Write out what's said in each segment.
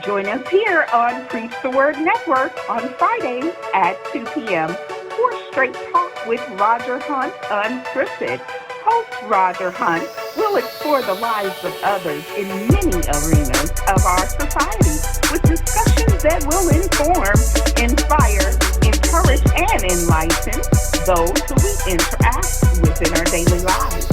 Join us here on Preach the Word Network on Fridays at 2 p.m. for Straight Talk with Roger Hunt Unscripted. Host Roger Hunt will explore the lives of others in many arenas of our society with discussions that will inform, inspire, encourage, and enlighten those who we interact with in our daily lives.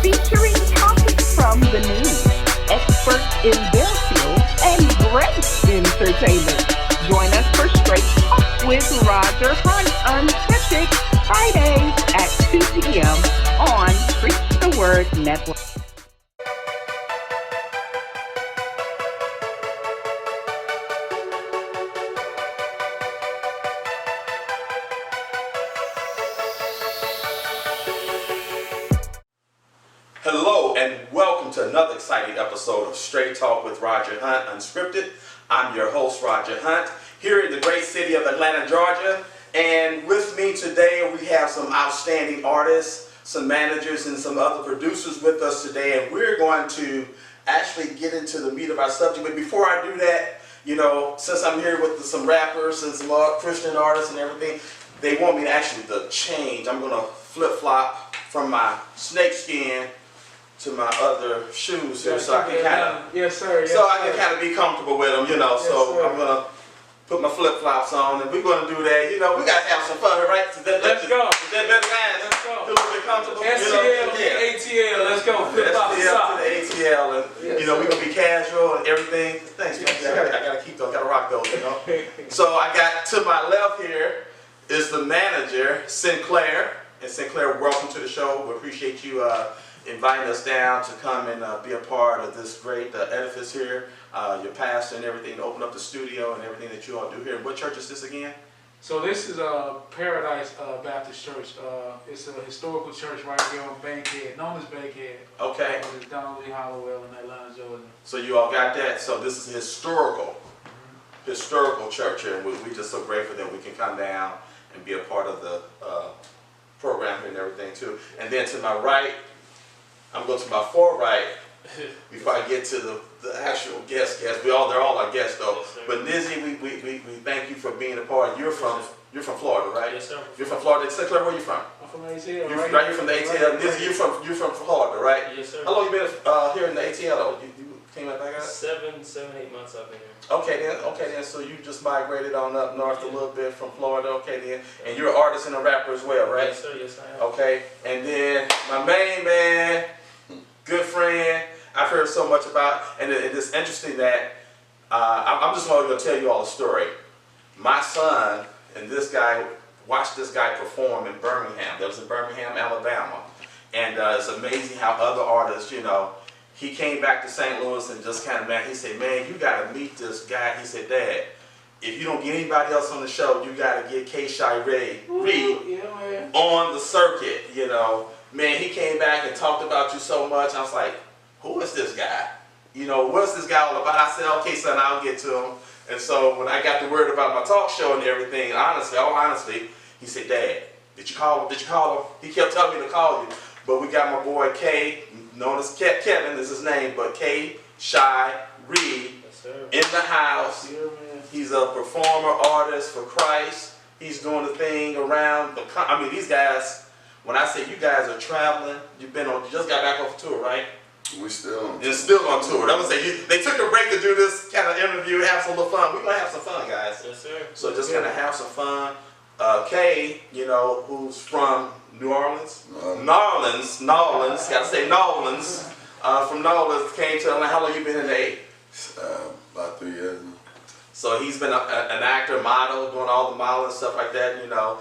Featuring topics from the news, experts in their field, and great entertainment. Join us for Straight Talk with Roger Hunt Unscripted Fridays at 2 p.m. on Preach the Word Network. Hello and welcome to another exciting episode of Straight Talk with Roger Hunt Unscripted. I'm your host, Roger Hunt, here in the great city of Atlanta, Georgia. And with me today, we have some outstanding artists, some managers, and some other producers with us today. And we're going to actually get into the meat of our subject. But before I do that, you know, since I'm here with some rappers and some Christian artists and everything, they want me to actually change. I'm going to flip-flop from my snakeskin to my other shoes here, so I can kind of, I can kind of be comfortable with them, you know. I'm gonna put my flip flops on, and we're gonna do that. You know, we gotta have some fun, right? Let's go. Is that better, guys? Let's go. Feel a little bit comfortable. STL, ATL. Let's go. Flip flop to the ATL, and you know, we're gonna be casual and everything. Thanks, man. I gotta keep those. Gotta rock those, you know. So I got to my left here is the manager, Sinclair, and Sinclair, welcome to the show. We appreciate you inviting us down to come and be a part of this great edifice here, your pastor and everything, to open up the studio and everything that you all do here. What church is this again? So this is Paradise Baptist Church. It's a historical church right here on Bankhead, known as Bankhead. Okay. It's Donald Lee Hollowell in Atlanta, Georgia. So you all got that. So this is a historical church here, and we're just so grateful that we can come down and be a part of the program here and everything too. And then to my right, I'm going to my far right before I get to the actual guest. They're all our guests though. Yes, but Nizzy, we thank you for being a part. You're from Florida, right? Yes, sir. You're from Florida. Sinclair, where are you from? I'm from ATL. You're from the ATL. Nizzy, you're from Florida, right? Yes, sir. How long you been here in the ATL though? You came back out? 7, 8 months I've been here. Okay then. So you just migrated on up north a little bit from Florida. Okay then. And you're an artist and a rapper as well, right? Yes, sir. Yes, I am. Okay. And then my main man, good friend, I've heard so much about, and it's interesting that I'm just going to tell you all a story. My son and this guy watched this guy perform in Birmingham. That was in Birmingham, Alabama. And it's amazing how other artists, you know, he came back to St. Louis and just kind of, he said, man, you got to meet this guy. He said, Dad, if you don't get anybody else on the show, you got to get K-Shire on the circuit, you know. Man, he came back and talked about you so much. I was like, who is this guy? You know, what's this guy all about? I said, okay, son, I'll get to him. And so when I got the word about my talk show and everything, honestly, he said, Dad, did you call him? He kept telling me to call you. But we got my boy K, known as Kevin is his name, but K-Shire in the house. Yeah, man. He's a performer, artist for Christ. He's doing the thing around these guys. When I say you guys are traveling, you just got back off tour, right? We still on tour. You're still on tour. I'm gonna say they took a break to do this kind of interview, have some little fun. We're gonna have some fun, guys. Yes, sir. So just kind of have some fun. Kay, you know, who's from New Orleans? Nolans, gotta say Nolans. From Nolans, came to Atlanta. How long you been in the A? About 3 years now. So he's been an actor, model, doing all the modeling stuff like that, you know.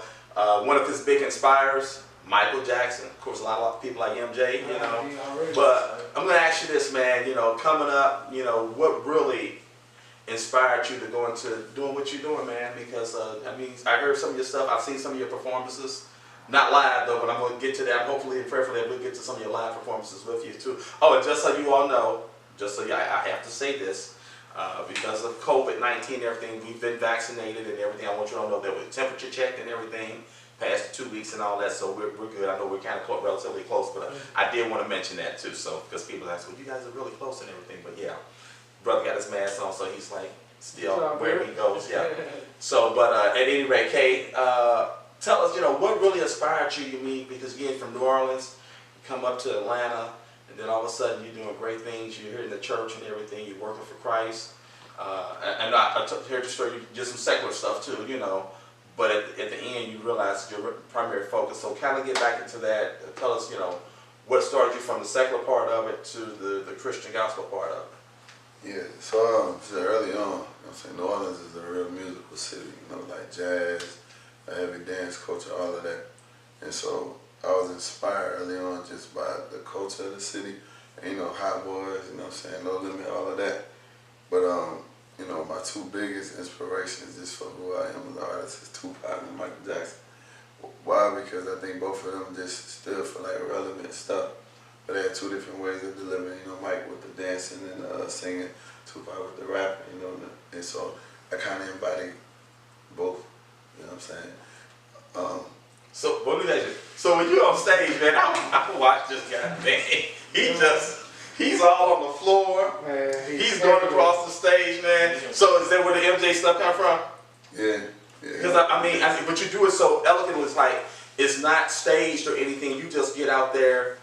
One of his big inspires, Michael Jackson. Of course, a lot of people like MJ, you know. But I'm going to ask you this, man, you know, coming up, you know, what really inspired you to go into doing what you're doing, man? Because, I heard some of your stuff. I've seen some of your performances. Not live, though, but I'm going to get to that. Hopefully and prayerfully we'll get to some of your live performances with you, too. Oh, and just so you all know, I have to say this, because of COVID-19 and everything, we've been vaccinated and everything. I want you to know that we're temperature checked and everything, past the 2 weeks and all that, so we're good. I know we're kind of relatively close, but I did want to mention that too, so because people ask, well, you guys are really close and everything, but yeah, brother got his mask on, so he's like, still wherever he goes. Yeah. So, but at any rate, Kay, tell us, what really inspired you? You mean because again from New Orleans, you come up to Atlanta, and then all of a sudden you're doing great things. You're here in the church and everything. You're working for Christ. And I heard the story. You did some secular stuff too, But at the end, you realize your primary focus. So kind of get back into that. Tell us, what started you from the secular part of it to the Christian gospel part of it. Yeah, so early on, New Orleans is a real musical city, like jazz, heavy dance culture, all of that. And so I was inspired early on just by the culture of the city, and, Hot Boys, No Limit, all of that. But, my two biggest inspirations just for who I am as an artist is Tupac and Michael Jackson. Why? Because I think both of them just stood for like relevant stuff. But they had two different ways of delivering, Mike with the dancing and singing, Tupac with the rapping, and so I kind of embodied both, you know what I'm saying? So, let me ask you. So when you're on stage, man, I watch this guy, man. He's all on the floor. Man, he's going across the stage, man. So is that where the MJ stuff come from? Yeah. Because I mean, but you do it so elegantly. It's like it's not staged or anything. You just get out there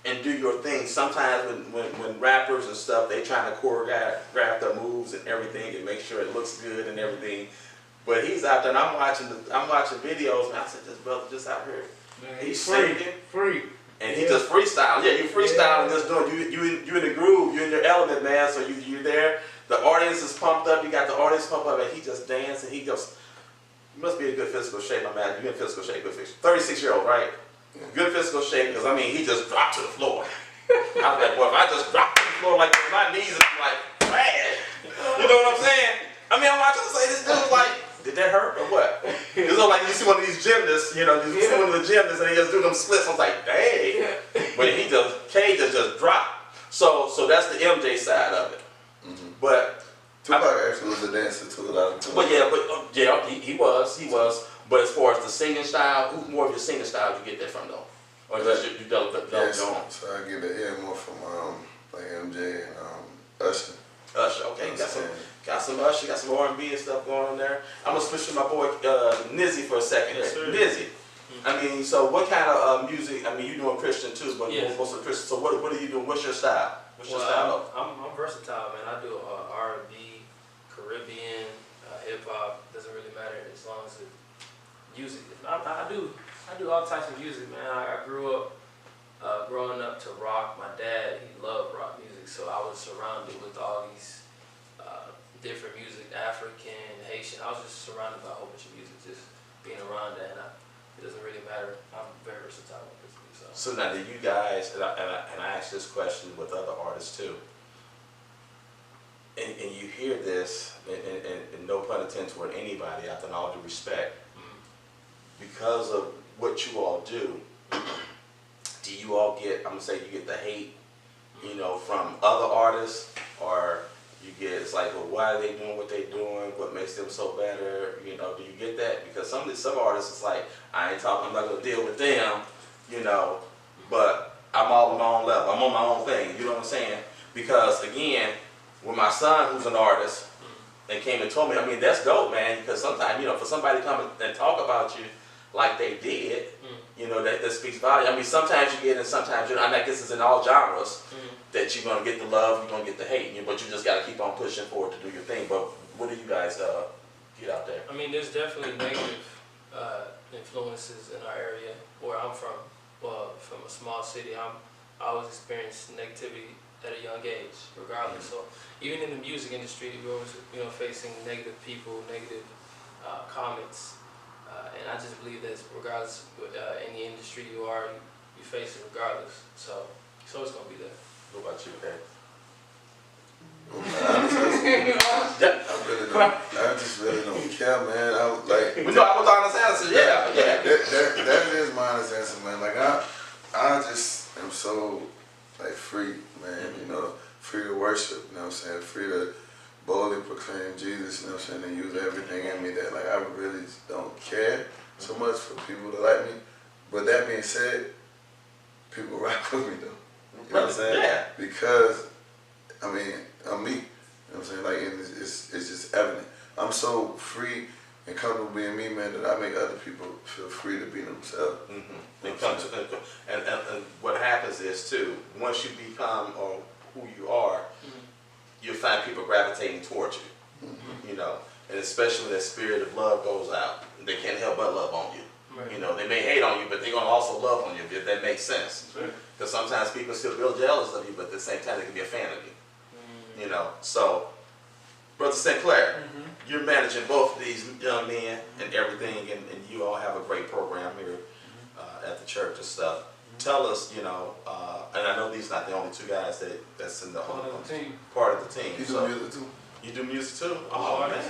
and do your thing. Sometimes when rappers and stuff, they trying to choreograph their moves and everything and make sure it looks good and everything. But he's out there, and I'm watching videos, and I said, this brother just out here, man, he's singing, free, and he just freestyle. Yeah, you freestyle and just doing you in the groove, you in your element, man. So you're there. The audience is pumped up. You got the audience pumped up, and he just dance and he just. You must be in good physical shape, my man. You're in physical shape, 36-year-old, right? Good physical shape, because I mean, he just dropped to the floor. I was like, boy, if I just dropped to the floor like my knees are like, man, you know what I'm saying? I mean, I'm watching this, this dude's like, did that hurt or what? It's like you see one of these gymnasts, you see one of the gymnasts and he just do them splits. I was like, dang. But K just dropped. So that's the MJ side of it. Mm-hmm. But Tupac actually was a dancer too, a lot of But he was. But as far as the singing style, who's more of your singing style you get that from though? Or does you develop your own? So I get it more from like MJ and Usher. Usher, okay, got some Usher, got some R&B and stuff going on there. I'm gonna switch to my boy Nizzy for a second. Yes, sir. Nizzy, I mean, so what kind of music? I mean, you doing Christian too, but most of the Christian. So what are you doing? What's your style? I'm versatile, man. I do R&B, Caribbean, hip hop. Doesn't really matter as long as it music. I do all types of music, man. I grew up growing up to rock. My dad, he loved rock music, so I was surrounded with all these different music, African, Haitian. I was just surrounded by a whole bunch of music, just being around that, and it doesn't really matter. I'm very versatile with this. So now, do you guys, and I ask this question with other artists too, and you hear this, and no pun intended toward anybody, after all due respect, because of what you all do you all get, I'm going to say you get the hate, from other artists, or you get, it's like, well, why are they doing what they're doing? What makes them so better? Do you get that? Because some artists, it's like, I'm not going to deal with them, but I'm all on my own level. I'm on my own thing, you know what I'm saying? Because, again, with my son, who's an artist, and came and told me, I mean, that's dope, man, because sometimes, for somebody to come and talk about you like they did, that speaks volume. I mean, sometimes you get it and sometimes you don't. I guess it's in all genres that you're going to get the love, you're going to get the hate, but you just got to keep on pushing forward to do your thing. But what do you guys get out there? I mean, there's definitely negative influences in our area where I'm from. From a small city, I always experienced negativity at a young age, regardless. So even in the music industry, we're always, facing negative people, negative comments. And I just believe that regardless any industry you are, you face it regardless. So it's always going to be there. What about you, Kay? I just really don't care, man. I was like, I was honest answer. Yeah. That is my honest answer, man. Like I just am so free, man. Free to worship. You know what I'm saying? Free to boldly proclaim Jesus. You know what I'm saying? And use everything in me that I really don't care so much for people to like me. But that being said, people rock with me though. You know what I'm saying? Yeah. Because I'm me. You know what I'm saying? It's just it's evident. I'm so free and comfortable being me, man, that I make other people feel free to be themselves. And what happens is too, once you become or who you are, you'll find people gravitating towards you. You know, and especially when that spirit of love goes out, they can't help but love on you. Right. You know, they may hate on you, but they're gonna also love on you if that makes sense. Because sometimes people still feel jealous of you, but at the same time they can be a fan of you. You know, so Brother St. Clair, you're managing both of these young men and everything, and you all have a great program here at the church and stuff. Tell us, you know, and I know these are not the only two guys that's in the Part of the team. part of the team. You do So music too? you do music too? Oh, Oh man.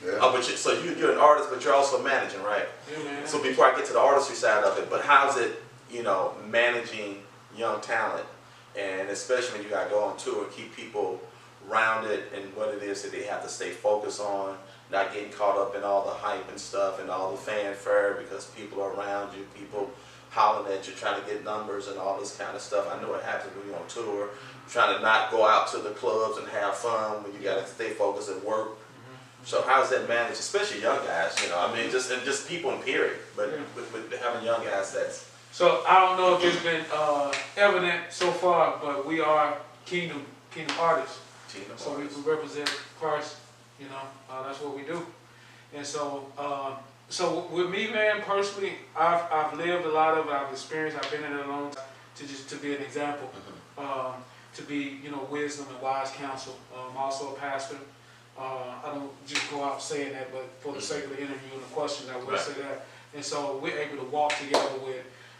Yeah. Oh, but so you're an artist, but you're also managing, right? Yeah, man. So before I get to the artistry side of it, but how's it, you know, managing young talent, and especially when you got to go on tour and keep people rounded in what it is that they have to stay focused on, not getting caught up in all the hype and stuff and all the fanfare because people are around you, people hollering at you, trying to get numbers and all this kind of stuff. I know it happens when you're on tour, trying to not go out to the clubs and have fun when you got to stay focused at work. So how's that managed, especially young guys, you know, I mean, just people in period, but with having young guys that's... So I don't know if it's been evident so far, but we are kingdom artists. So we represent Christ, you know, that's what we do. And so, so with me, man, personally, I've lived a lot of it, I've experienced, I've been in it a long time to be an example, to be, you know, wisdom and wise counsel. I'm also a pastor. I don't just go out saying that, but for the sake of the interview and the question, I will say that. And so we're able to walk together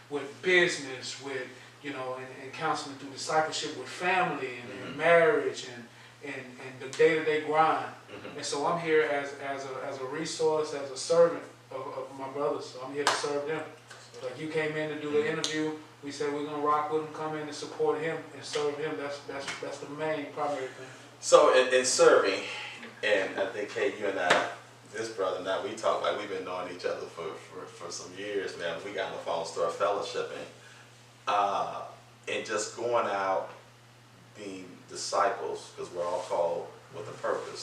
with business, with, you know, and counseling through discipleship with family and marriage and the day-to-day grind. And so I'm here as a resource, as a servant of my brothers. So I'm here to serve them. Like you came in to do the interview, we said we're gonna rock with him, come in and support him and serve him. That's the main primary thing. So in serving, and I think, Kate, you and I, this brother now, we talk like we've been knowing each other for some years, man. We got on the phone, start fellowshipping, and just going out, being disciples, because we're all called with a purpose,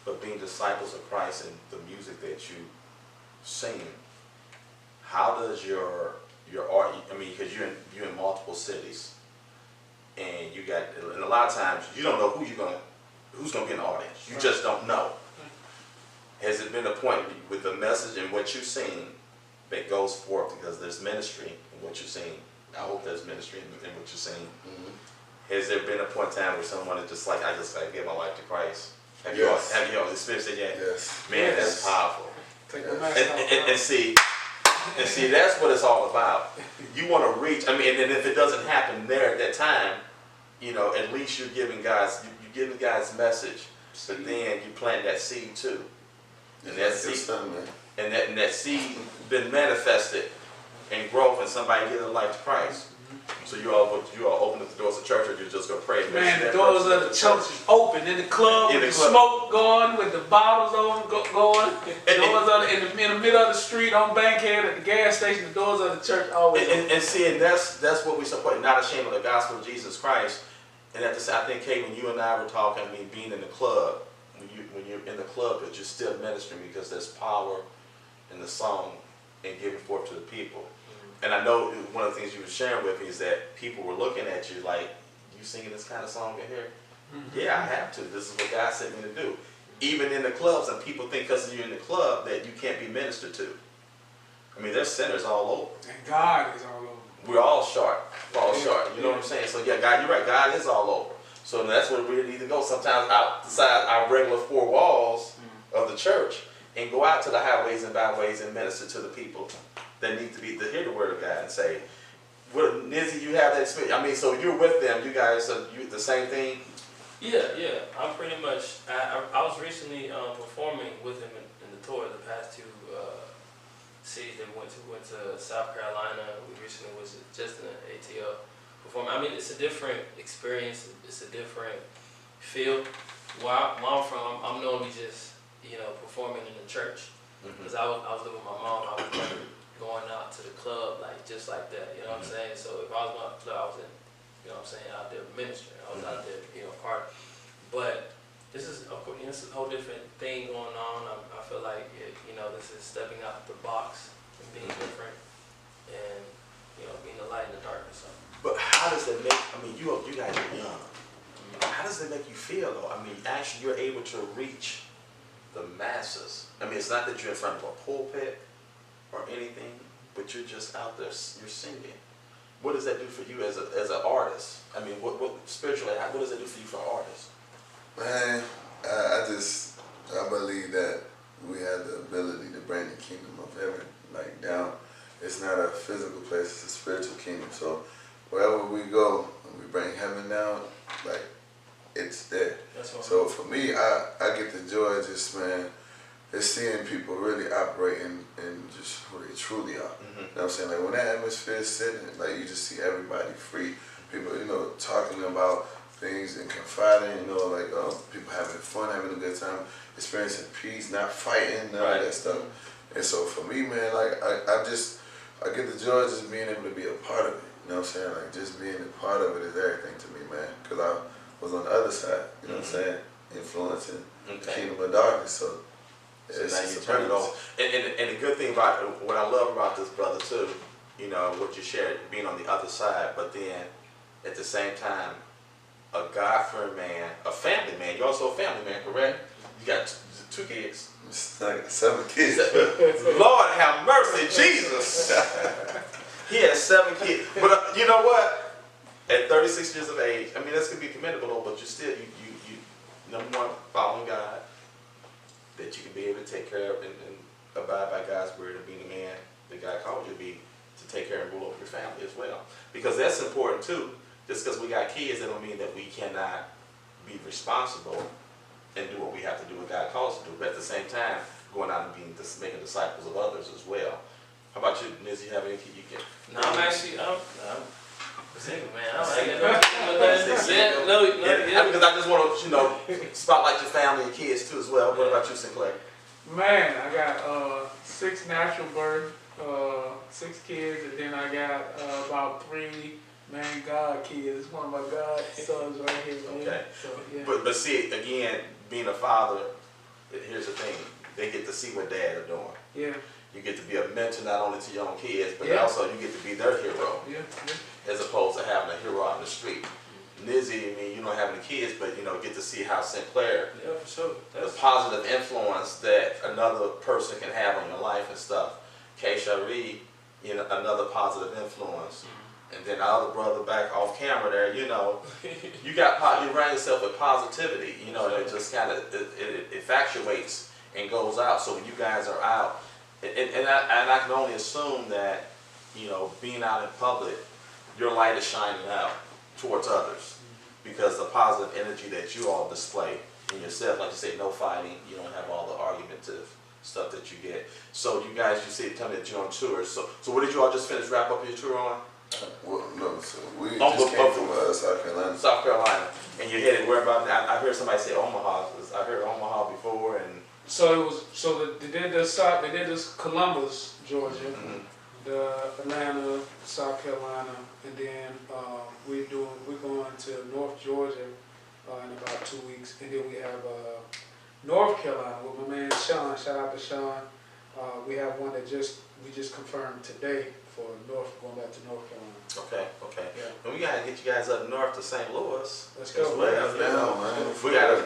but being disciples of Christ and the music that you sing. How does your art? I mean, because you're in multiple cities, and you got, and a lot of times you don't know who's gonna be an audience. You just don't know. Has it been a point with the message and what you sing that goes forth, because there's ministry in what you sing? I hope there's ministry in what you sing. Has there been a point in time where someone is just like, I just like give my life to Christ? Have you all experienced it yet? Yes. Man, that's powerful. Take the mask off. And see, that's what it's all about. You want to reach. I mean, and if it doesn't happen there at that time, you know, at least you're giving God's message. But then you plant that seed too, and that seed, and that seed been manifested in growth, and somebody giving life to Christ. So you all open up the doors of church, or you just go pray? Man, the doors of the church is open in the club, with the smoke going, with the bottles on going. Doors are in the middle of the street, on Bankhead, at the gas station. The doors of the church always open. And see, and that's what we support. Not ashamed of the gospel of Jesus Christ. And at the same, I think, Kate, when you and I were talking, I mean, being in the club, when you're in the club, but you're still ministering, because there's power in the song and giving forth to the people. And I know one of the things you were sharing with me is that people were looking at you like, you singing this kind of song in here? Yeah, I have to. This is what God sent me to do. Even in the clubs, and people think because you're in the club that you can't be ministered to. I mean, there's sinners all over. And God is all over. We're all short. We're all short. You know what I'm saying? So yeah, God, you're right. God is all over. So that's where we need to go. Sometimes outside our regular four walls of the church, and go out to the highways and byways and minister to the people that need to hear the word of God and say, "What, Nizzy, you have that experience?" I mean, so you're with them. You guys are the same thing. Yeah. I'm pretty much. I was recently performing with him in the tour the past two cities that we went to South Carolina. We recently was just in an ATL performing. I mean, it's a different experience. It's a different feel. Where I'm from, I'm normally just, you know, performing in the church. Because I was living with my mom. I was never going out to the club just like that. You know what I'm saying? So if I was going to the club, I was in, you know what I'm saying, out there ministering. I was out there, you know, part. But this is of course, it's a whole different thing going on. I feel like this is stepping out the box and being different, and being a light in the darkness. So. But how does it make? I mean, you guys are young. How does it make you feel though? I mean, actually, you're able to reach the masses. I mean, it's not that you're in front of a pulpit or anything, but you're just out there. You're singing. What does that do for you as an artist? I mean, what spiritually? What does it do for you for an artist? Man, I believe that we have the ability to bring the kingdom of heaven like down. It's not a physical place; it's a spiritual kingdom. So wherever we go, when we bring heaven down, like it's there. So for me, I get the joy of just, man, is seeing people really operating in just who they truly are. You know what I'm saying? Like when that atmosphere is sitting, like you just see everybody free. People, talking about things and confiding, like people having fun, having a good time, experiencing peace, not fighting, none of that stuff. And so for me, man, like I get the joy of just being able to be a part of it. You know what I'm saying? Like just being a part of it is everything to me, man. Because I was on the other side, you know what I'm saying? Influencing the kingdom of darkness. So now you turn it on. And the good thing about what I love about this brother too, what you shared, being on the other side, but then at the same time, a God-fearing man, a family man. You're also a family man, correct? You got 2 kids. It's like 7 kids. Lord have mercy, Jesus. He has 7 kids. But you know what? At 36 years of age, I mean, that's going to be commendable, but you still, you number one, following God, that you can be able to take care of and abide by God's word and being the man that God called you to be, to take care and rule over your family as well. Because that's important too. Just because we got kids, that don't mean that we cannot be responsible and do what we have to do what God calls us to do. But at the same time, going out and making disciples of others as well. How about you, Nizzy? You have any kid you can? No, I'm single, man. I don't like because I just want to, spotlight your family and kids too as well. What about you, Sinclair? Man, I got 6 natural birth, 6 kids, and then I got about 3 God kids. One of my God sons right here, man. Okay. So, yeah. But see, again, being a father, here's the thing: they get to see what dad are doing. Yeah. You get to be a mentor not only to your own kids, but also you get to be their hero. Yeah. As opposed to having a hero out in the street. Nizzy, I mean, you don't have any kids, but get to see how Sinclair, for sure. the positive influence that another person can have on your life and stuff. K-Shire, another positive influence. And then our other brother back off camera there, you surround yourself with positivity, and it just kind of, it infatuates and goes out. So when you guys are out, and I can only assume that, being out in public, your light is shining out towards others because the positive energy that you all display in yourself, like you say, no fighting, you don't have all the argumentative stuff that you get. So you guys, tell me that you're on tour. So what did you all just wrap up your tour on? Well, no, so we just came from South Carolina. South Carolina. And you're headed where about? I heard somebody say Omaha. I heard Omaha before, and they did this Columbus, Georgia, the Atlanta, South Carolina, and then we're going to North Georgia in about 2 weeks, and then we have North Carolina with my man Sean. Shout out to Sean. We have one that we just confirmed today for going back to North Carolina. Okay. Yeah. And we gotta get you guys up north to St. Louis. Let's go. We got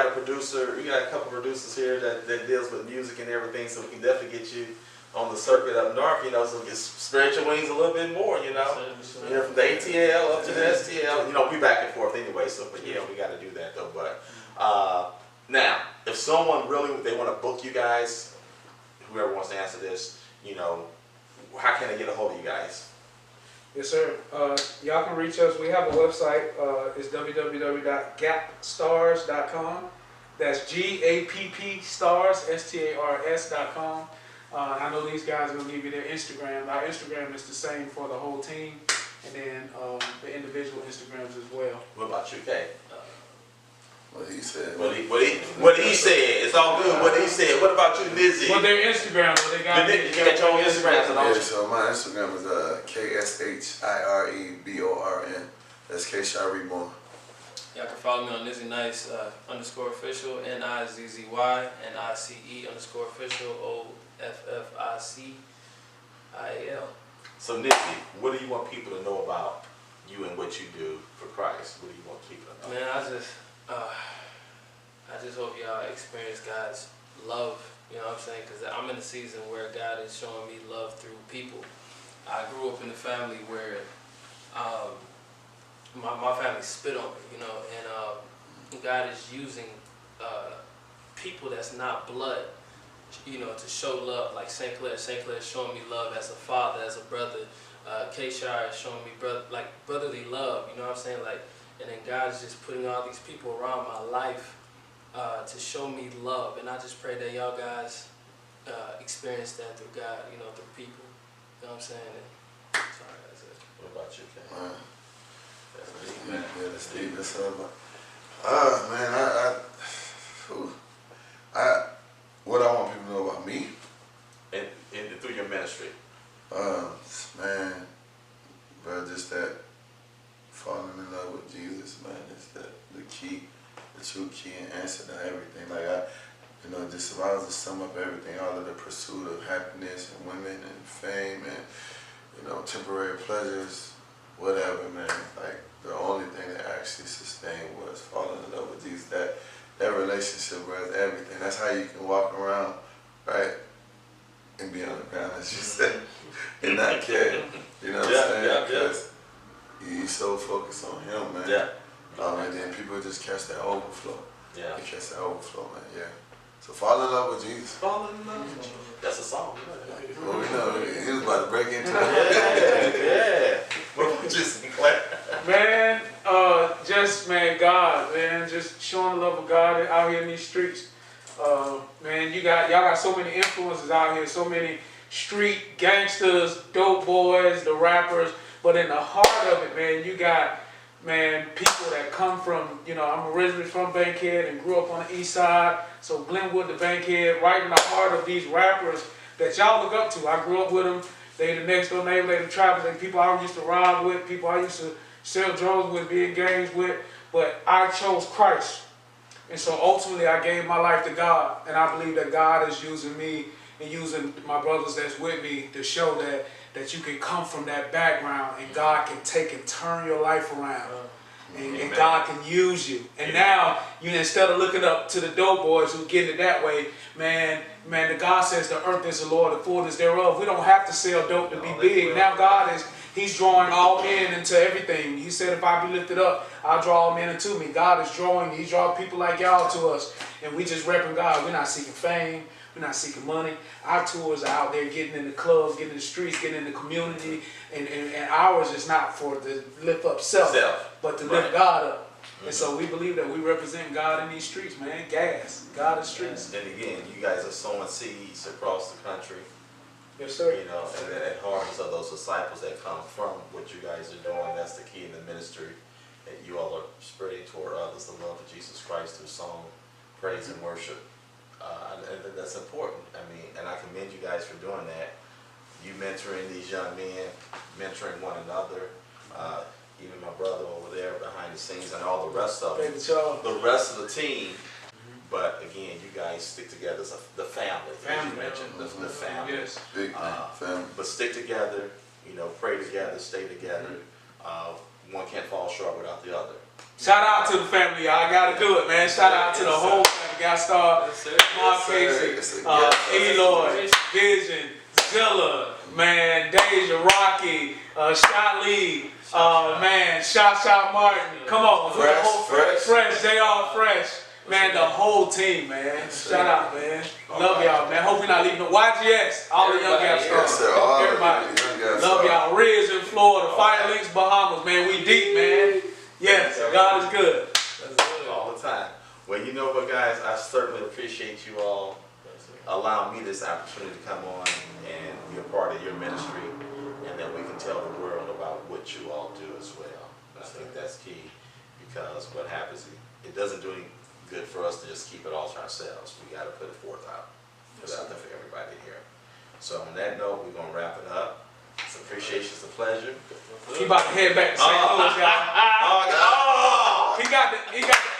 a producer. We got a couple producers here that deals with music and everything, so we can definitely get you on the circuit up north. So get spread your wings a little bit more. From the ATL up to the STL. We back and forth anyway. So, but yeah, we got to do that though. But now, if someone really they want to book you guys, whoever wants to answer this, how can they get a hold of you guys? Yes, sir. Y'all can reach us. We have a website. It's www.gappstars.com. That's GAPP stars, STARS.com. I know these guys are going to give you their Instagram. Our Instagram is the same for the whole team, and then the individual Instagrams as well. What about you, Kay? What he said. What he said. It's all good. What he said. What about you, Nizzy? Well, their Instagram. What they got? You got your own Instagram. Yeah, so my Instagram is KSHIREBORN. That's K-Shire Reborn. Y'all can follow me on Nizzy Nice _official, NIZZY, NICE_official, OFFICIAL. So Nizzy, what do you want people to know about you and what you do for Christ? What do you want people to know? Man, I just hope y'all experience God's love, you know what I'm saying? Because I'm in a season where God is showing me love through people. I grew up in a family where my family spit on me, you know, and God is using people that's not blood, you know, to show love, like St. Clair. St. Clair is showing me love as a father, as a brother. K-Shire is showing me brotherly love, you know what I'm saying? Like, and then God is just putting all these people around my life to show me love. And I just pray that y'all guys experience that through God, you know, through people. You know what I'm saying? And, sorry, that's it. What about you, Ken? That's deep, Yeah, man. that's deep. That's man, what I want people to know about me, And through your ministry. man, bro, just that falling in love with Jesus, man, is the key, the true key and answer to everything. Like you know, just if I was to sum up everything, all of the pursuit of happiness and women and fame and, you know, temporary pleasures, whatever, man, like the only thing that actually sustained was falling in love with Jesus. That relationship, bro, is everything. That's how you can walk around, right, and be on the ground, as you said, and not care. You know what I'm saying? Because you're so focused on Him, man. Yeah. And then people just catch that overflow. Yeah. They catch that overflow, man. Yeah. So fall in love with Jesus. Fall in love with you. That's a song. Well, we know he was about to break into it. Yeah. What about you, Sinclair? Man, God, man, just showing the love of God out here in these streets. Man, y'all got so many influences out here, so many street gangsters, dope boys, the rappers, but in the heart of it, man, you got, man, people that come from, you know, I'm originally from Bankhead and grew up on the east side, so Glenwood to Bankhead, right in the heart of these rappers that y'all look up to. I grew up with them. They the next door neighbor, they the trappers, they people I used to ride with, people I used to sell drugs with, be in gangs with, but I chose Christ. And so ultimately I gave my life to God, and I believe that God is using me and using my brothers that's with me to show that you can come from that background and God can take and turn your life around. And God can use you. And now, you instead of looking up to the dope boys who get it that way, man, the God says the earth is the Lord, the fullness thereof. We don't have to sell dope to be big. Now God He's drawing all men into everything. He said, if I be lifted up, I'll draw all men into me. God is drawing. He draws people like y'all to us. And we just repping God. We're not seeking fame. We're not seeking money. Our tours are out there getting in the clubs, getting in the streets, getting in the community. And ours is not for to lift up self. But to lift God up. And so we believe that we represent God in these streets, man. Gas. God in streets. And again, you guys are sowing seeds across the country. Yes, sir. You know, and that harvest of those disciples that come from what you guys are doing, that's the key in the ministry, that you all are spreading toward others, the love of Jesus Christ through song, praise, and worship. And that's important. I mean, and I commend you guys for doing that. You mentoring these young men, mentoring one another, even my brother over there behind the scenes, and all the rest of them, the rest of the team. But again, you guys stick together as the family, as you mentioned, the family. Yes. Big family. But stick together, you know, pray together, stay together. One can't fall short without the other. Shout out to the family, y'all. I gotta do it, man. Shout out to the whole family. Got started. Mark Casey, Eloy, Vision, Zilla, man, Deja, Rocky, Shot Lee, man, Shot Martin. Come on, fresh. They all fresh. Man, the whole team, man. Shout out, man. Love y'all, man. Hope we're not leaving. YGS, all the young guys. Everybody. Love y'all. Riz in Florida, Fire Links, Bahamas, man. We deep, man. Yes, God is good. All the time. Well, you know what, guys? I certainly appreciate you all allowing me this opportunity to come on and be a part of your ministry, and that we can tell the world about what you all do as well. I think that's key, because what happens, it doesn't do any good for us to just keep it all to ourselves. We got to put it forth out, put it out there for everybody to hear. So on that note, we're going to wrap it up. It's appreciation, it's a pleasure. He about to head back to St. Louis, y'all. Oh, got the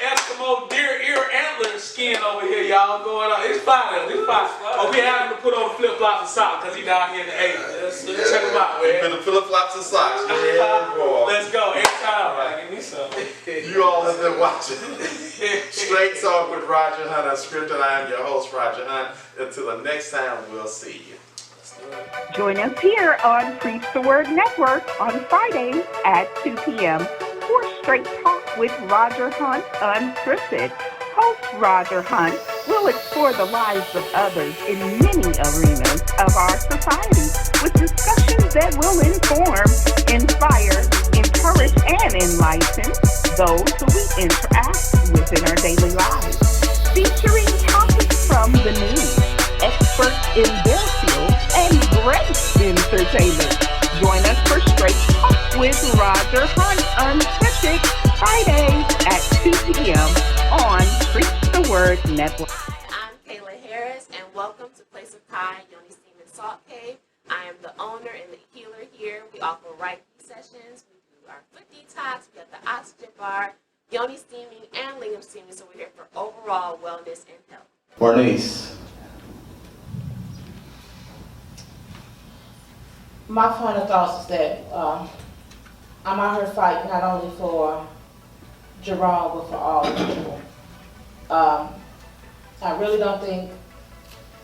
Eskimo deer ear antler skin over here, y'all, going on. It's fine, it's fine. But we have him to put on the flip flops and socks because he down here in the 80s. Check him out, man. Been the flip flops and socks. Yeah, boy. Let's go. Anytime, man. Give me some. You all have been watching Straight Talk with Roger Hunt Unscripted. I am your host, Roger Hunt. Until the next time, we'll see you. Join us here on Preach the Word Network on Fridays at 2 p.m. for Straight Talk with Roger Hunt Unscripted. Host Roger Hunt will explore the lives of others in many arenas of our society with discussions that will inform, inspire, encourage, and enlighten those who we interact with in our daily lives. Featuring topics from the news, experts in their field, and great entertainment. Join us for Straight Talk with Roger Hunt Unscripted, Fridays at 2 p.m. on Preach the Word Network. Hi, I'm Kayla Harris, and welcome to Place of Kai, Yoni Steam Salt Cave. I am the owner and the healer here. We offer Reiki sessions. We do our foot detox. We have the oxygen bar, Yoni steaming, and lingam steaming. So we're here for overall wellness and health. Bernice. My final thoughts is that I'm out here fighting not only for Jerome, but for all people. I really don't think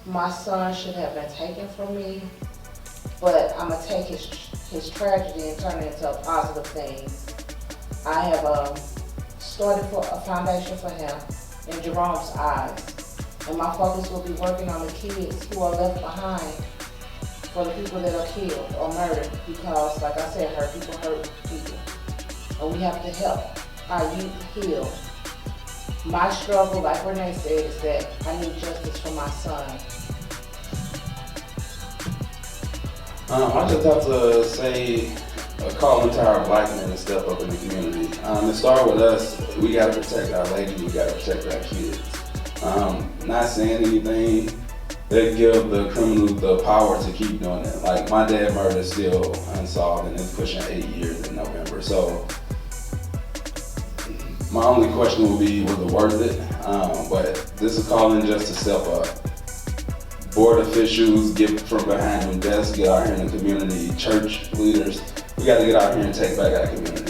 my son should have been taken from me, but I'm gonna take his tragedy and turn it into a positive thing. I have started for a foundation for him in Jerome's eyes, and my focus will be working on the kids who are left behind for the people that are killed or murdered, because, like I said, hurt people hurt people. And we have to help our youth heal. My struggle, like Renee said, is that I need justice for my son. I just have to say a call into our black men to step up in the community. It started with us. We got to protect our ladies. We got to protect our kids. Not saying anything that give the criminals the power to keep doing it. Like, my dad murder is still unsolved and it's pushing 8 years in November. So my only question would be, was it worth it? But this is calling just to step up. Board officials, get from behind them desks, get out here in the community. Church leaders, we got to get out here and take back our community.